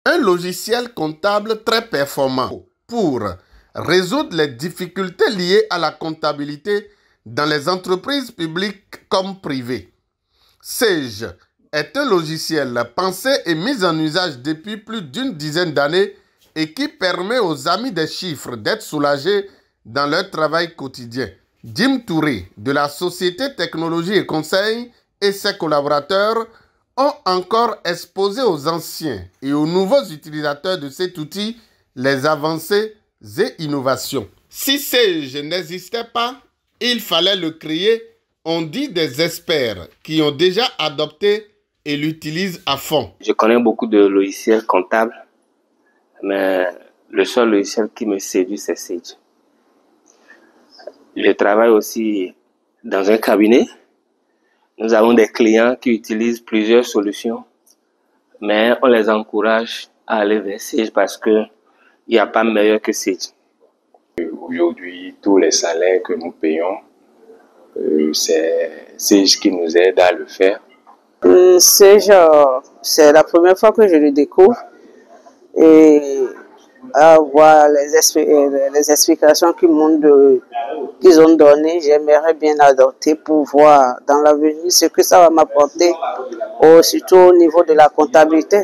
Un logiciel comptable très performant pour résoudre les difficultés liées à la comptabilité dans les entreprises publiques comme privées. Sage est un logiciel pensé et mis en usage depuis plus d'une dizaine d'années et qui permet aux amis des chiffres d'être soulagés dans leur travail quotidien. Jim Touré de la société Technologie et Conseil et ses collaborateurs ont encore exposé aux anciens et aux nouveaux utilisateurs de cet outil les avancées et innovations. Si Sage n'existait pas, il fallait le créer, on dit des experts qui ont déjà adopté et l'utilisent à fond. Je connais beaucoup de logiciels comptables, mais le seul logiciel qui me séduit, c'est Sage. Je travaille aussi dans un cabinet. Nous avons des clients qui utilisent plusieurs solutions, mais on les encourage à aller vers Sage parce qu'il n'y a pas meilleur que Sage. Aujourd'hui, tous les salaires que nous payons, c'est Sage qui nous aide à le faire. Sage, c'est la première fois que je le découvre et à voir les explications qu'ils ont données, j'aimerais bien adopter pour voir dans l'avenir ce que ça va m'apporter, surtout au niveau de la comptabilité.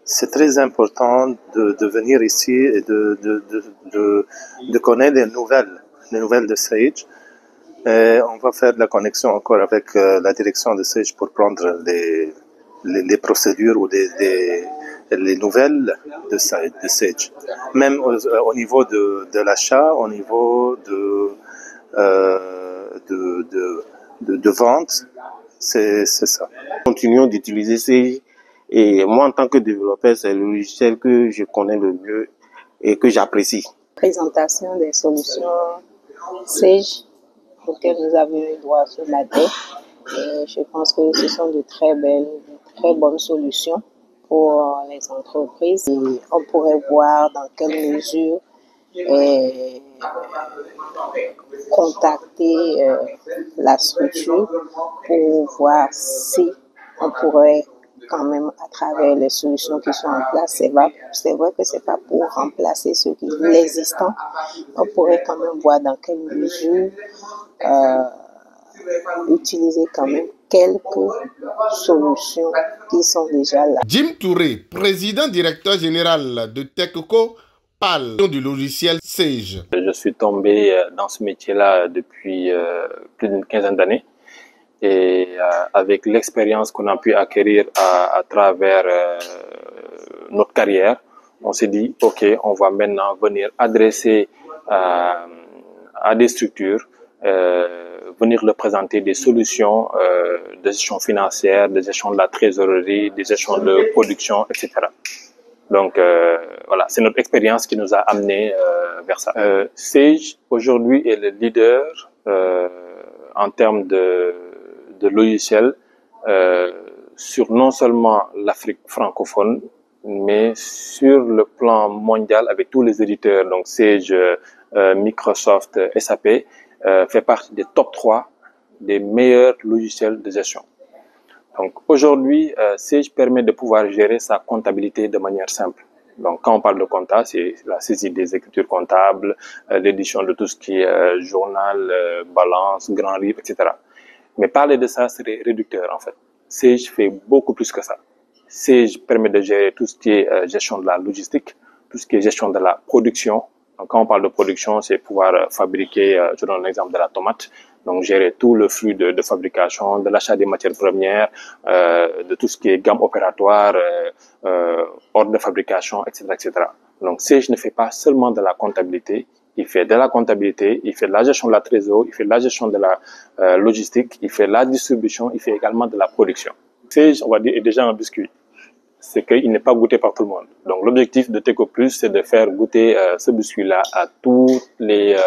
C'est très important de venir ici et de connaître les nouvelles de Sage. Et on va faire de la connexion encore avec la direction de Sage pour prendre les procédures ou les nouvelles de Sage. Même au niveau de l'achat, au niveau de vente, c'est ça. Continuons d'utiliser Sage. Et moi, en tant que développeur, c'est le logiciel que je connais le mieux et que j'apprécie. Présentation des solutions Sage auxquelles nous avons eu droit ce matin. Et je pense que ce sont de très bonnes solutions pour les entreprises. Et on pourrait voir dans quelle mesure contacter la structure pour voir si on pourrait quand même, à travers les solutions qui sont en place, c'est vrai que c'est pas pour remplacer l'existant. On pourrait quand même voir dans quelle mesure utiliser quand même quelques solutions qui sont déjà là. Jim Touré, président directeur général de TechCo, parle du logiciel Sage. Je suis tombé dans ce métier-là depuis plus d'une quinzaine d'années. Et avec l'expérience qu'on a pu acquérir à travers notre carrière, on s'est dit, OK, on va maintenant venir adresser à des structures, venir leur présenter des solutions de gestion financière, de gestion de la trésorerie, de gestion de production, etc. Donc voilà, c'est notre expérience qui nous a amené vers ça. Sage, aujourd'hui, est le leader en termes de logiciels sur non seulement l'Afrique francophone, mais sur le plan mondial avec tous les éditeurs. Donc Sage, Microsoft, SAP fait partie des top 3 des meilleurs logiciels de gestion. Donc aujourd'hui, Sage permet de pouvoir gérer sa comptabilité de manière simple. Donc quand on parle de compta, c'est la saisie des écritures comptables, l'édition de tout ce qui est journal, balance, grand livre, etc. Mais parler de ça serait réducteur en fait. Sage fait beaucoup plus que ça. Sage permet de gérer tout ce qui est gestion de la logistique, tout ce qui est gestion de la production. Donc quand on parle de production, c'est pouvoir fabriquer, je donne l'exemple de la tomate, donc gérer tout le flux de fabrication, de l'achat des matières premières, de tout ce qui est gamme opératoire, ordre de fabrication, etc., etc. Donc Sage ne fait pas seulement de la comptabilité, il fait de la comptabilité, il fait de la gestion de la trésorerie, il fait de la gestion de la logistique, il fait de la distribution, il fait également de la production. Sage, on va dire, est déjà un biscuit. C'est qu'il n'est pas goûté par tout le monde. Donc l'objectif de TechCo+, c'est de faire goûter ce biscuit-là à toutes les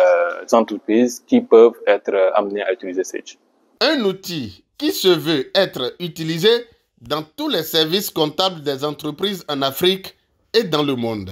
entreprises qui peuvent être amenées à utiliser Sage. Un outil qui se veut être utilisé dans tous les services comptables des entreprises en Afrique et dans le monde.